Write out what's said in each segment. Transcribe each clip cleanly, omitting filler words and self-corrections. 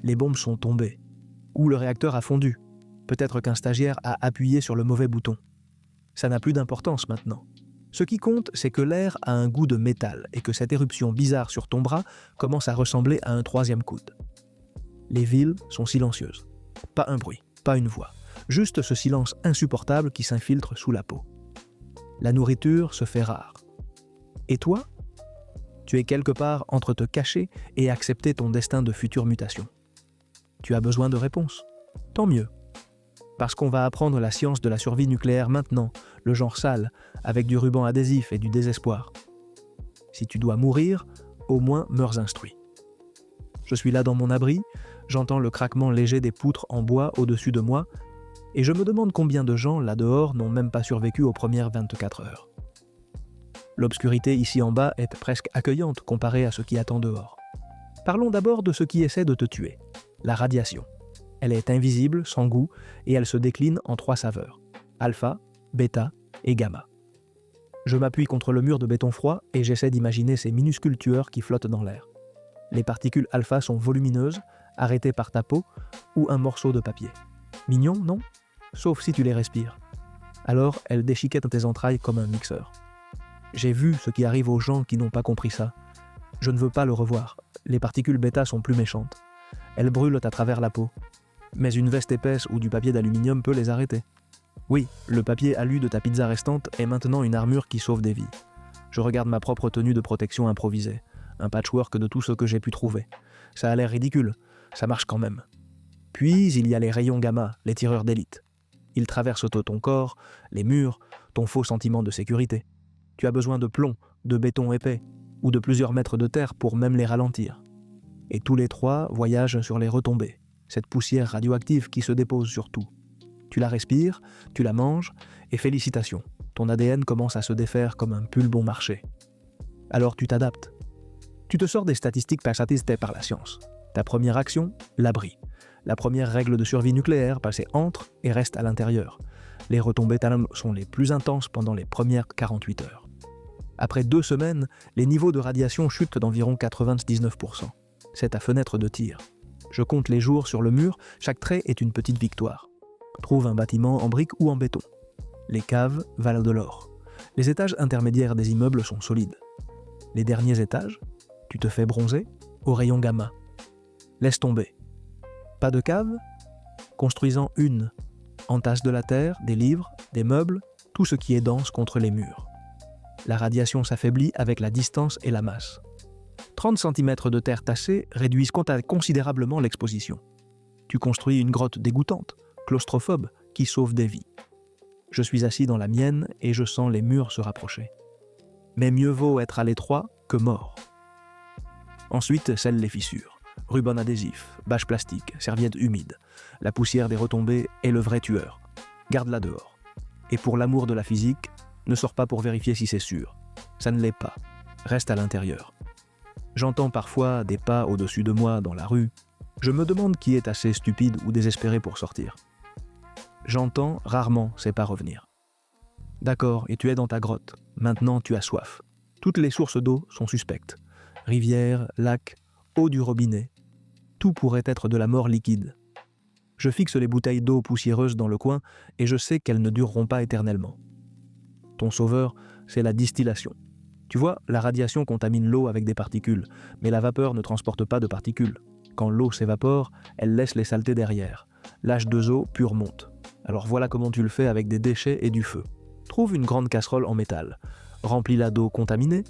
Les bombes sont tombées. Ou le réacteur a fondu. Peut-être qu'un stagiaire a appuyé sur le mauvais bouton. Ça n'a plus d'importance maintenant. Ce qui compte, c'est que l'air a un goût de métal et que cette éruption bizarre sur ton bras commence à ressembler à un troisième coude. Les villes sont silencieuses. Pas un bruit, pas une voix. Juste ce silence insupportable qui s'infiltre sous la peau. La nourriture se fait rare. Et toi ? Tu es quelque part entre te cacher et accepter ton destin de future mutation. Tu as besoin de réponses. Tant mieux. Parce qu'on va apprendre la science de la survie nucléaire maintenant, le genre sale, avec du ruban adhésif et du désespoir. Si tu dois mourir, au moins meurs instruit. Je suis là dans mon abri, j'entends le craquement léger des poutres en bois au-dessus de moi, et je me demande combien de gens là dehors n'ont même pas survécu aux premières 24 heures. L'obscurité ici en bas est presque accueillante comparée à ce qui attend dehors. Parlons d'abord de ce qui essaie de te tuer, la radiation. Elle est invisible, sans goût, et elle se décline en 3 saveurs, alpha, bêta et gamma. Je m'appuie contre le mur de béton froid et j'essaie d'imaginer ces minuscules tueurs qui flottent dans l'air. Les particules alpha sont volumineuses, arrêtées par ta peau ou un morceau de papier. Mignon, non ? Sauf si tu les respires. Alors, elles déchiquettent tes entrailles comme un mixeur. J'ai vu ce qui arrive aux gens qui n'ont pas compris ça. Je ne veux pas le revoir. Les particules bêta sont plus méchantes. Elles brûlent à travers la peau. Mais une veste épaisse ou du papier d'aluminium peut les arrêter. Oui, le papier alu de ta pizza restante est maintenant une armure qui sauve des vies. Je regarde ma propre tenue de protection improvisée, un patchwork de tout ce que j'ai pu trouver. Ça a l'air ridicule, ça marche quand même. Puis il y a les rayons gamma, les tireurs d'élite. Ils traversent ton corps, les murs, ton faux sentiment de sécurité. Tu as besoin de plomb, de béton épais, ou de plusieurs mètres de terre pour même les ralentir. Et tous les 3 voyagent sur les retombées, cette poussière radioactive qui se dépose sur tout. Tu la respires, tu la manges, et félicitations, ton ADN commence à se défaire comme un pull bon marché. Alors tu t'adaptes. Tu te sors des statistiques passées par la science. Ta première action, l'abri. La première règle de survie nucléaire, passer entre et reste à l'intérieur. Les retombées sont les plus intenses pendant les premières 48 heures. Après 2 semaines, les niveaux de radiation chutent d'environ 99%. C'est ta fenêtre de tir. Je compte les jours sur le mur, chaque trait est une petite victoire. Trouve un bâtiment en briques ou en béton. Les caves valent de l'or. Les étages intermédiaires des immeubles sont solides. Les derniers étages, tu te fais bronzer au rayon gamma. Laisse tomber. Pas de cave ? Construisant une. Entasse de la terre, des livres, des meubles, tout ce qui est dense contre les murs. La radiation s'affaiblit avec la distance et la masse. 30 cm de terre tassée réduisent considérablement l'exposition. Tu construis une grotte dégoûtante, claustrophobe, qui sauve des vies. Je suis assis dans la mienne et je sens les murs se rapprocher. Mais mieux vaut être à l'étroit que mort. Ensuite, scellent les fissures. Ruban adhésif, bâche plastique, serviette humide. La poussière des retombées est le vrai tueur. Garde-la dehors. Et pour l'amour de la physique, ne sors pas pour vérifier si c'est sûr. Ça ne l'est pas. Reste à l'intérieur. J'entends parfois des pas au-dessus de moi dans la rue. Je me demande qui est assez stupide ou désespéré pour sortir. J'entends rarement ces pas revenir. D'accord, et tu es dans ta grotte. Maintenant, tu as soif. Toutes les sources d'eau sont suspectes. Rivières, lacs, eau du robinet. Tout pourrait être de la mort liquide. Je fixe les bouteilles d'eau poussiéreuses dans le coin et je sais qu'elles ne dureront pas éternellement. Ton sauveur, c'est la distillation. Tu vois, la radiation contamine l'eau avec des particules, mais la vapeur ne transporte pas de particules. Quand l'eau s'évapore, elle laisse les saletés derrière. L'H2O pur monte. Alors voilà comment tu le fais avec des déchets et du feu. Trouve une grande casserole en métal. Remplis-la d'eau contaminée.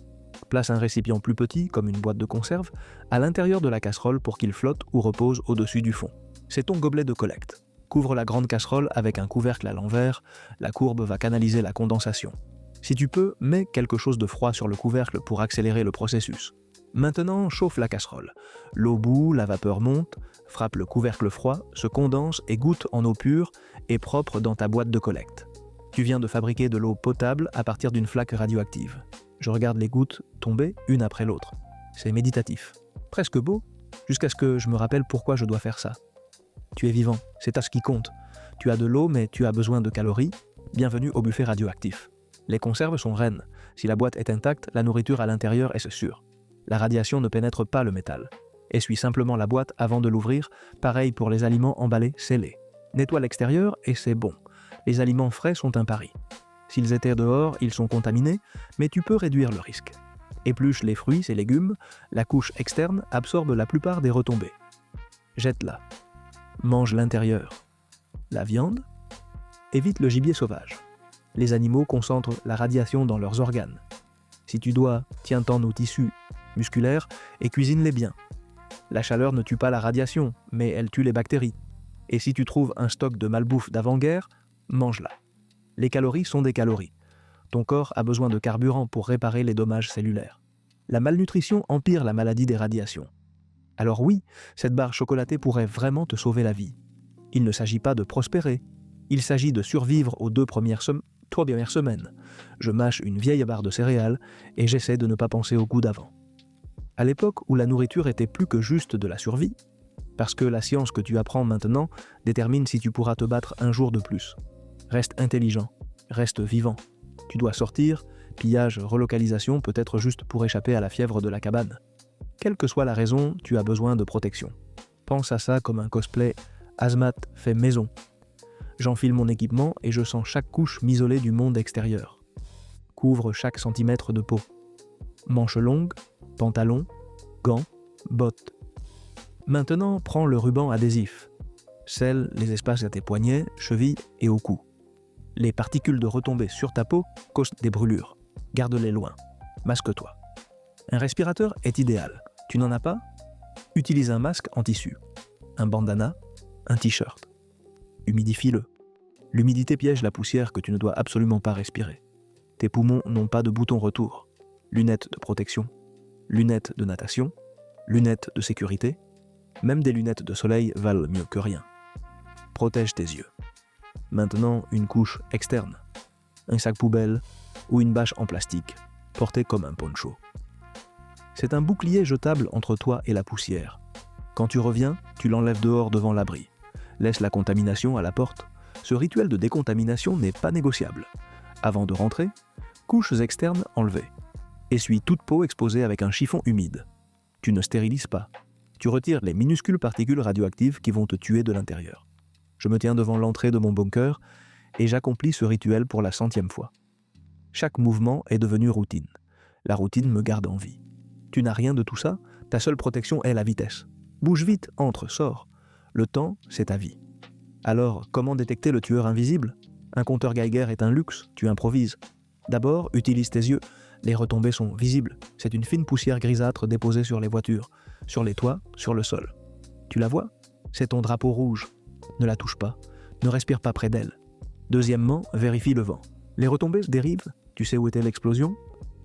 Place un récipient plus petit, comme une boîte de conserve, à l'intérieur de la casserole pour qu'il flotte ou repose au-dessus du fond. C'est ton gobelet de collecte. Couvre la grande casserole avec un couvercle à l'envers. La courbe va canaliser la condensation. Si tu peux, mets quelque chose de froid sur le couvercle pour accélérer le processus. Maintenant, chauffe la casserole. L'eau bout, la vapeur monte, frappe le couvercle froid, se condense et goûte en eau pure et propre dans ta boîte de collecte. Tu viens de fabriquer de l'eau potable à partir d'une flaque radioactive. Je regarde les gouttes tomber une après l'autre. C'est méditatif. Presque beau, jusqu'à ce que je me rappelle pourquoi je dois faire ça. Tu es vivant, c'est à ce qui compte. Tu as de l'eau, mais tu as besoin de calories. Bienvenue au buffet radioactif. Les conserves sont reines. Si la boîte est intacte, la nourriture à l'intérieur est sûre. La radiation ne pénètre pas le métal. Essuie simplement la boîte avant de l'ouvrir, pareil pour les aliments emballés, scellés. Nettoie l'extérieur et c'est bon. Les aliments frais sont un pari. S'ils étaient dehors, ils sont contaminés, mais tu peux réduire le risque. Épluche les fruits et légumes, la couche externe absorbe la plupart des retombées. Jette-la. Mange l'intérieur. La viande? Évite le gibier sauvage. Les animaux concentrent la radiation dans leurs organes. Si tu dois, tiens-t'en aux tissus musculaires et cuisine-les bien. La chaleur ne tue pas la radiation, mais elle tue les bactéries. Et si tu trouves un stock de malbouffe d'avant-guerre, mange-la. Les calories sont des calories. Ton corps a besoin de carburant pour réparer les dommages cellulaires. La malnutrition empire la maladie des radiations. Alors oui, cette barre chocolatée pourrait vraiment te sauver la vie. Il ne s'agit pas de prospérer. Il s'agit de survivre aux 3 premières semaines. Je mâche une vieille barre de céréales et j'essaie de ne pas penser au goût d'avant. À l'époque où la nourriture était plus que juste de la survie, parce que la science que tu apprends maintenant détermine si tu pourras te battre un jour de plus. Reste intelligent, reste vivant. Tu dois sortir, pillage, relocalisation, peut-être juste pour échapper à la fièvre de la cabane. Quelle que soit la raison, tu as besoin de protection. Pense à ça comme un cosplay hazmat fait maison. J'enfile mon équipement et je sens chaque couche m'isoler du monde extérieur. Couvre chaque centimètre de peau. Manches longues, pantalon, gants, bottes. Maintenant, prends le ruban adhésif. Scelle les espaces à tes poignets, chevilles et au cou. Les particules de retombées sur ta peau causent des brûlures. Garde-les loin. Masque-toi. Un respirateur est idéal. Tu n'en as pas? Utilise un masque en tissu. Un bandana, un t-shirt. Humidifie-le. L'humidité piège la poussière que tu ne dois absolument pas respirer. Tes poumons n'ont pas de bouton retour. Lunettes de protection, lunettes de natation, lunettes de sécurité. Même des lunettes de soleil valent mieux que rien. Protège tes yeux. Maintenant, une couche externe. Un sac poubelle ou une bâche en plastique, portée comme un poncho. C'est un bouclier jetable entre toi et la poussière. Quand tu reviens, tu l'enlèves dehors devant l'abri. Laisse la contamination à la porte. Ce rituel de décontamination n'est pas négociable. Avant de rentrer, couches externes enlevées. Essuie toute peau exposée avec un chiffon humide. Tu ne stérilises pas. Tu retires les minuscules particules radioactives qui vont te tuer de l'intérieur. Je me tiens devant l'entrée de mon bunker et j'accomplis ce rituel pour la 100e fois. Chaque mouvement est devenu routine. La routine me garde en vie. Tu n'as rien de tout ça, ta seule protection est la vitesse. Bouge vite, entre, sors. Le temps, c'est ta vie. Alors, comment détecter le tueur invisible? Un compteur Geiger est un luxe, tu improvises. D'abord, utilise tes yeux. Les retombées sont visibles. C'est une fine poussière grisâtre déposée sur les voitures, sur les toits, sur le sol. Tu la vois? C'est ton drapeau rouge. Ne la touche pas. Ne respire pas près d'elle. Deuxièmement, vérifie le vent. Les retombées se dérivent. Tu sais où était l'explosion?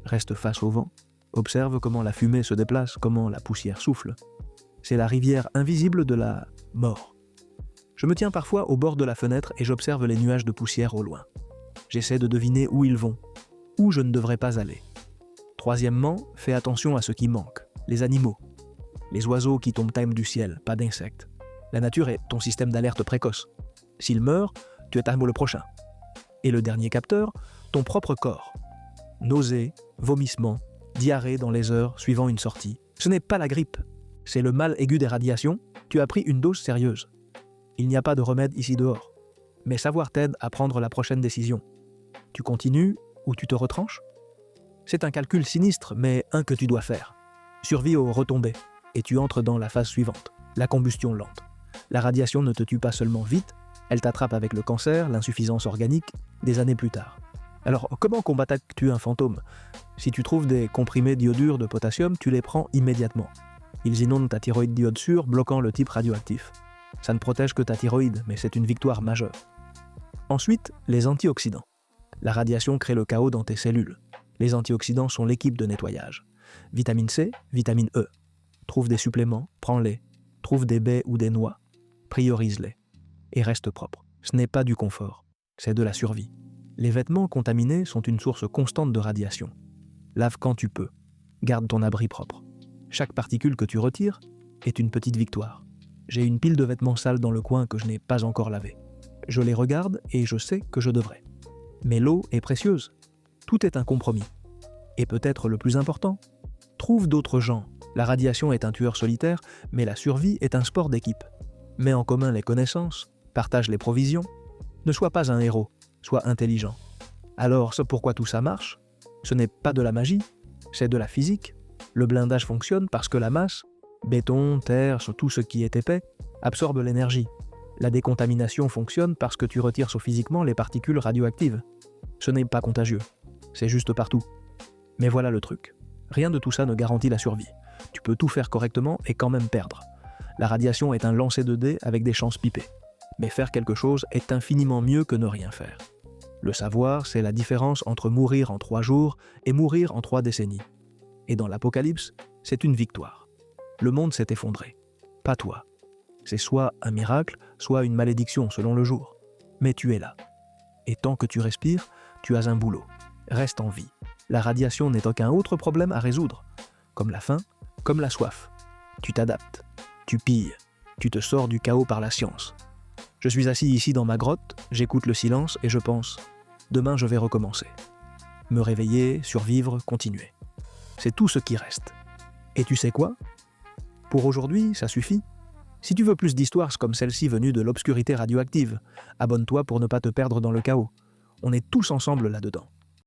Reste face au vent. Observe comment la fumée se déplace, comment la poussière souffle. C'est la rivière invisible de la mort. Je me tiens parfois au bord de la fenêtre et j'observe les nuages de poussière au loin. J'essaie de deviner où ils vont, où je ne devrais pas aller. Troisièmement, fais attention à ce qui manque, les animaux. Les oiseaux qui tombent time du ciel, pas d'insectes. La nature est ton système d'alerte précoce. S'il meurt, tu attaques le prochain. Et le dernier capteur, ton propre corps. Nausées, vomissements, diarrhée dans les heures suivant une sortie. Ce n'est pas la grippe, c'est le mal aigu des radiations. Tu as pris une dose sérieuse. Il n'y a pas de remède ici dehors. Mais savoir t'aide à prendre la prochaine décision. Tu continues ou tu te retranches? C'est un calcul sinistre, mais un que tu dois faire. Survis aux retombées, et tu entres dans la phase suivante, la combustion lente. La radiation ne te tue pas seulement vite, elle t'attrape avec le cancer, l'insuffisance organique, des années plus tard. Alors, comment combattes-tu un fantôme? Si tu trouves des comprimés d'iodure de potassium, tu les prends immédiatement. Ils inondent ta thyroïde d'iode sûre, bloquant le type radioactif. Ça ne protège que ta thyroïde, mais c'est une victoire majeure. Ensuite, les antioxydants. La radiation crée le chaos dans tes cellules. Les antioxydants sont l'équipe de nettoyage. Vitamine C, vitamine E. Trouve des suppléments, prends-les. Trouve des baies ou des noix, priorise-les. Et reste propre. Ce n'est pas du confort, c'est de la survie. Les vêtements contaminés sont une source constante de radiation. Lave quand tu peux. Garde ton abri propre. Chaque particule que tu retires est une petite victoire. J'ai une pile de vêtements sales dans le coin que je n'ai pas encore lavé. Je les regarde et je sais que je devrais. Mais l'eau est précieuse. Tout est un compromis. Et peut-être le plus important, trouve d'autres gens, La radiation est un tueur solitaire, mais la survie est un sport d'équipe. Mets en commun les connaissances, partage les provisions. Ne sois pas un héros, sois intelligent. Alors, ce pourquoi tout ça marche, ce n'est pas de la magie, c'est de la physique. Le blindage fonctionne parce que la masse, béton, terre, tout ce qui est épais, absorbe l'énergie. La décontamination fonctionne parce que tu retires physiquement les particules radioactives. Ce n'est pas contagieux, c'est juste partout. Mais voilà le truc. Rien de tout ça ne garantit la survie. Tu peux tout faire correctement et quand même perdre. La radiation est un lancer de dés avec des chances pipées. Mais faire quelque chose est infiniment mieux que ne rien faire. Le savoir, c'est la différence entre mourir en 3 jours et mourir en 3 décennies. Et dans l'Apocalypse, c'est une victoire. Le monde s'est effondré. Pas toi. C'est soit un miracle, soit une malédiction selon le jour. Mais tu es là. Et tant que tu respires, tu as un boulot. Reste en vie. La radiation n'est aucun autre problème à résoudre. Comme la faim, comme la soif. Tu t'adaptes. Tu pilles. Tu te sors du chaos par la science. Je suis assis ici dans ma grotte, j'écoute le silence et je pense « Demain je vais recommencer. » Me réveiller, survivre, continuer. C'est tout ce qui reste. Et tu sais quoi ? Pour aujourd'hui, ça suffit. Si tu veux plus d'histoires comme celle-ci venue de l'obscurité radioactive, abonne-toi pour ne pas te perdre dans le chaos. On est tous ensemble là-dedans.